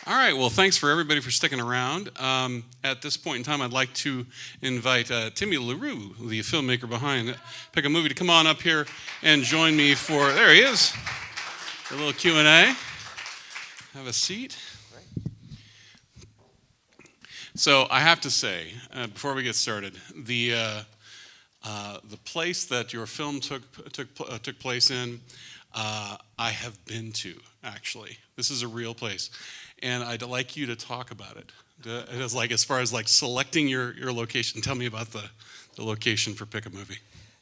All right. Well, thanks for everybody for sticking around. At this point in time, I'd like to invite Timmy L'Heureux, the filmmaker behind Pick a Movie, to come on up here and join me for. There he is. A little Q&A. Have a seat. So I have to say, before we get started, the place that your film took place in, I have been to actually. This is a real place, and I'd like you to talk about it. It's like as far as like selecting your location. Tell me about the location for Pick a Movie.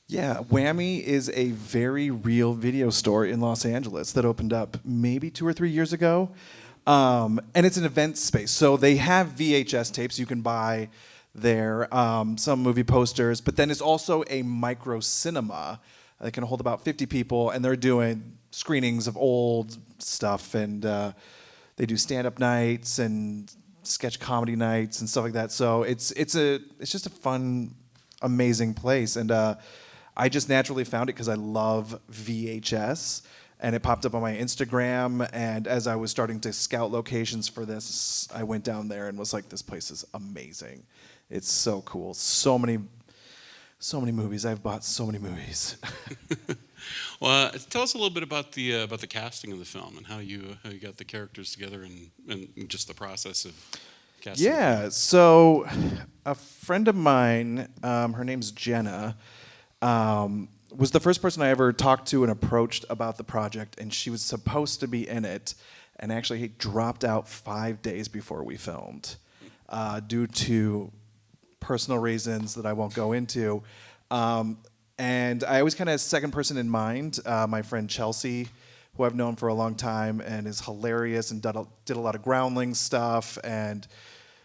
Yeah, Whammy is a very real video store in Los Angeles that opened up maybe 2 or 3 years ago. And it's an event space. So they have VHS tapes you can buy there, some movie posters, but then it's also a micro cinema that can hold about 50 people, and they're doing screenings of old stuff, and they do stand-up nights and sketch comedy nights and stuff like that. So it's just a fun, amazing place, and I just naturally found it because I love VHS, and it popped up on my Instagram, and as I was starting to scout locations for this, I went down there and was like, this place is amazing. It's so cool. So many movies. I've bought so many movies. Well, tell us a little bit about the casting of the film and how you got the characters together and just the process of casting. Yeah, so a friend of mine, her name's Jenna, was the first person I ever talked to and approached about the project, and she was supposed to be in it, and actually dropped out 5 days before we filmed due to personal reasons that I won't go into. And I always kind of had a second person in mind, my friend Chelsea, who I've known for a long time and is hilarious and did a lot of Groundling stuff and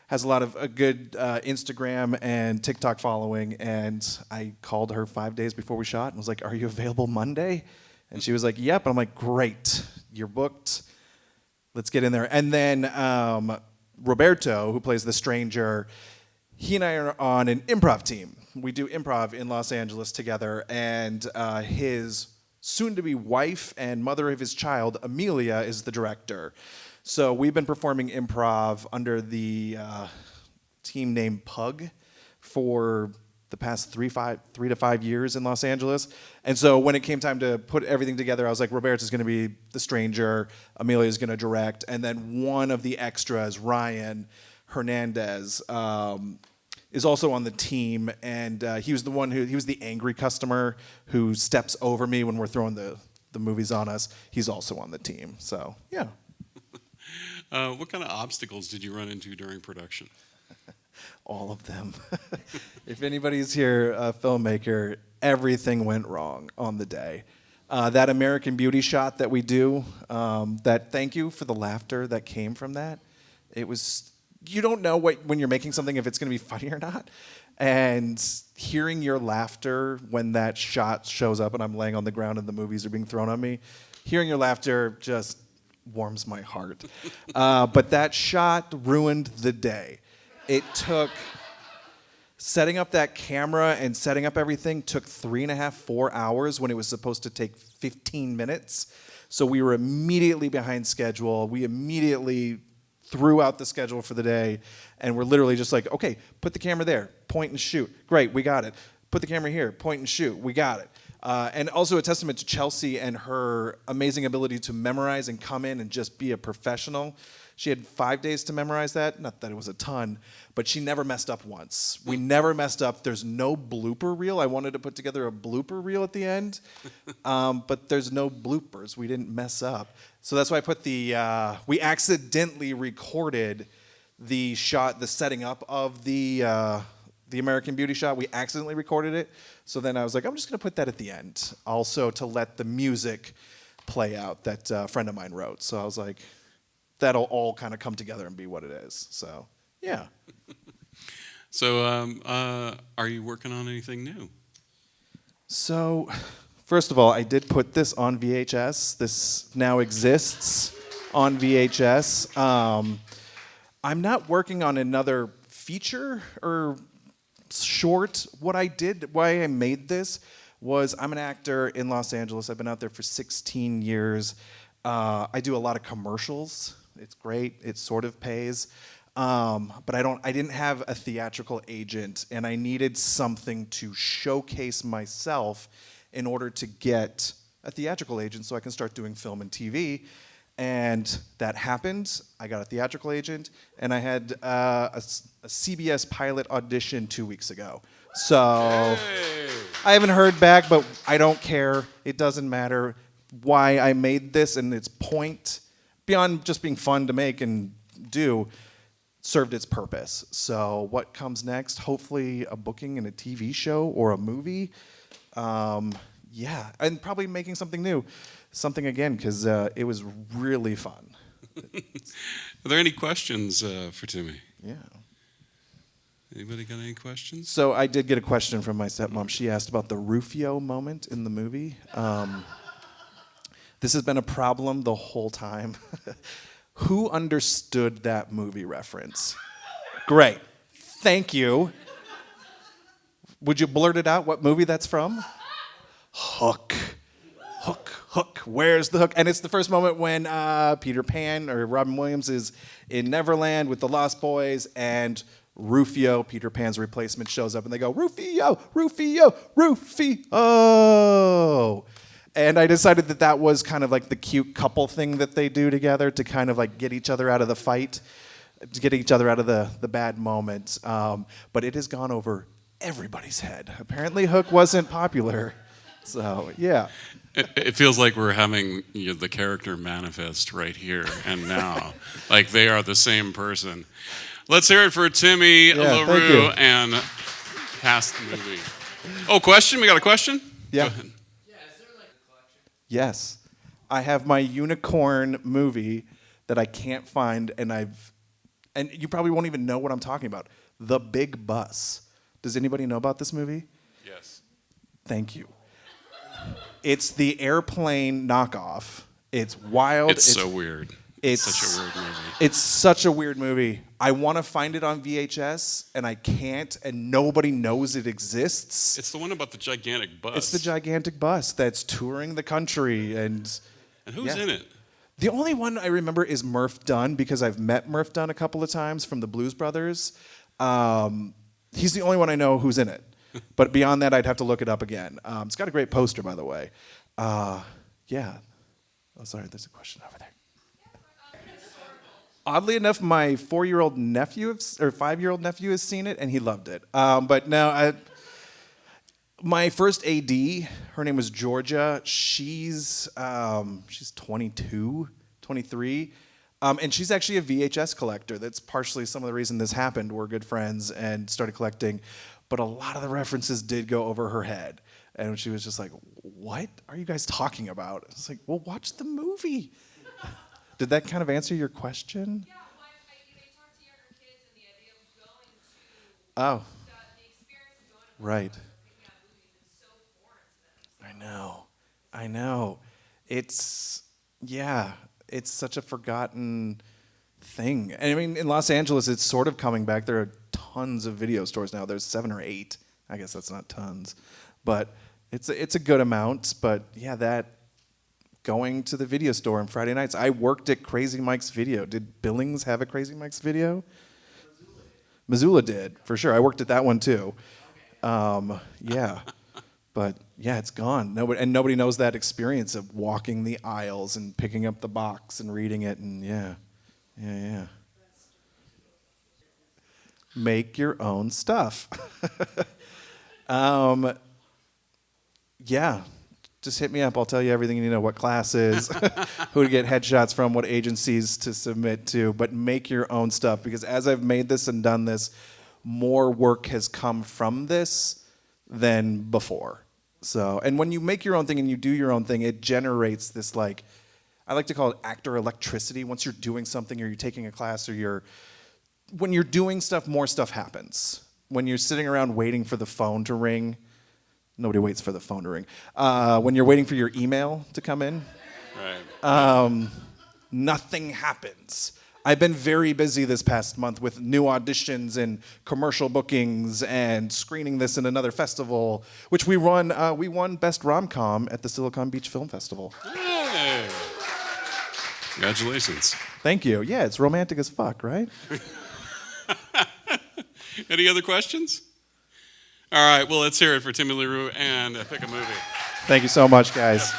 has a lot of a good Instagram and TikTok following. And I called her 5 days before we shot and was like, are you available Monday? And she was like, yep. And I'm like, great, you're booked. Let's get in there. And then Roberto, who plays the stranger, he and I are on an improv team. We do improv in Los Angeles together, and his soon-to-be wife and mother of his child, Amelia, is the director. So we've been performing improv under the team named Pug for the past 3 to 5 years in Los Angeles. And so when it came time to put everything together, I was like, Roberto's going to be the stranger, Amelia's going to direct, and then one of the extras, Ryan Hernandez, is also on the team, and he was the angry customer who steps over me when we're throwing the movies on us. He's also on the team, so yeah. What kind of obstacles did you run into during production? All of them. If anybody's here, a filmmaker, everything went wrong on the day. That American Beauty shot that we do, that thank you for the laughter that came from that. It was, you don't know when you're making something if it's going to be funny or not. And hearing your laughter when that shot shows up and I'm laying on the ground and the movies are being thrown on me, hearing your laughter just warms my heart. But that shot ruined the day. It took, setting up that camera and setting up everything took 3.5, 4 hours when it was supposed to take 15 minutes. So we were immediately behind schedule. We immediately threw out the schedule for the day, and we're literally just like, okay, put the camera there, point and shoot. Great, we got it. Put the camera here, point and shoot. We got it. And also a testament to Chelsea and her amazing ability to memorize and come in and just be a professional. She had 5 days to memorize that. Not that it was a ton, but she never messed up once. We never messed up. There's no blooper reel. I wanted to put together a blooper reel at the end, but there's no bloopers. We didn't mess up. So that's why I put we accidentally recorded the shot, the setting up of the American Beauty shot. We accidentally recorded it. So then I was like, I'm just going to put that at the end, also to let the music play out that a friend of mine wrote. So I was like, that'll all kind of come together and be what it is. So, yeah. So, are you working on anything new? So, first of all, I did put this on VHS. This now exists on VHS. I'm not working on another feature or short. Why I made this was I'm an actor in Los Angeles. I've been out there for 16 years. I do a lot of commercials It's great. It sort of pays. But I didn't have a theatrical agent, and I needed something to showcase myself in order to get a theatrical agent so I can start doing film and TV. And that happened. I got a theatrical agent, and I had a CBS pilot audition 2 weeks ago. So I haven't heard back, but I don't care. It doesn't matter why I made this, and its point, beyond just being fun to make and do, served its purpose. So what comes next? Hopefully a booking in a TV show or a movie. Yeah, and probably making something new. Something again, because it was really fun. Are there any questions for Timmy? Yeah. Anybody got any questions? So I did get a question from my stepmom. She asked about the Rufio moment in the movie. This has been a problem the whole time. Who understood that movie reference? Great. Thank you. Would you blurt it out what movie that's from? Hook. Hook. Where's the hook? And it's the first moment when Peter Pan or Robin Williams is in Neverland with the Lost Boys, and Rufio, Peter Pan's replacement, shows up, and they go, Rufio, Rufio, Rufio. And I decided that that was kind of like the cute couple thing that they do together to kind of like get each other out of the fight, to get each other out of the bad moments. But it has gone over everybody's head. Apparently Hook wasn't popular. So, yeah. It feels like we're having the character manifest right here and now. Like they are the same person. Let's hear it for Timmy L'Heureux and past the movie. Oh, question? We got a question? Yeah. Go ahead. Yes. I have my unicorn movie that I can't find, and you probably won't even know what I'm talking about. The Big Bus. Does anybody know about this movie? Yes. Thank you. It's the airplane knockoff. It's wild. It's so weird. It's such a weird movie. It's such a weird movie. I want to find it on VHS, and I can't, and nobody knows it exists. It's the one about the gigantic bus. It's the gigantic bus that's touring the country. And who's in it? The only one I remember is Murph Dunn, because I've met Murph Dunn a couple of times from the Blues Brothers. He's the only one I know who's in it. But beyond that, I'd have to look it up again. It's got a great poster, by the way. Yeah. Oh, sorry, there's a question over there. Oddly enough, my 4-year-old nephew, or 5-year-old nephew has seen it, and he loved it. But no, my first AD, her name was Georgia. She's 22, 23. And she's actually a VHS collector. That's partially some of the reason this happened. We're good friends and started collecting. But a lot of the references did go over her head. And she was just like, what are you guys talking about? It's like, well, watch the movie. Did that kind of answer your question? Yeah, well, they talk to younger kids and the idea of going to the experience of going to Right. picking out movies is so foreign to them. I know. It's such a forgotten thing. And I mean, in Los Angeles, it's sort of coming back. There are tons of video stores now. There's 7 or 8. I guess that's not tons. But it's a good amount. But yeah, that going to the video store on Friday nights. I worked at Crazy Mike's Video. Did Billings have a Crazy Mike's Video? Missoula did, for sure. I worked at that one too. Yeah. But yeah, it's gone. Nobody knows that experience of walking the aisles and picking up the box and reading it, and yeah. Make your own stuff. Yeah. Just hit me up. I'll tell you everything you need to know, what classes, who to get headshots from, what agencies to submit to. But make your own stuff, because as I've made this and done this, more work has come from this than before. So, and when you make your own thing and you do your own thing, it generates this, like, I like to call it actor electricity. Once you're doing something, or you're taking a class, or when you're doing stuff, more stuff happens. When you're sitting around waiting for the phone to ring, nobody waits for the phone to ring. When you're waiting for your email to come in, Right. Nothing happens. I've been very busy this past month with new auditions and commercial bookings and screening this in another festival, which we won. We won Best Rom-Com at the Silicon Beach Film Festival. Hey. Congratulations. Thank you. Yeah, it's romantic as fuck, right? Any other questions? All right, well, let's hear it for Timmy L'Heureux and Pick a Movie. Thank you so much, guys.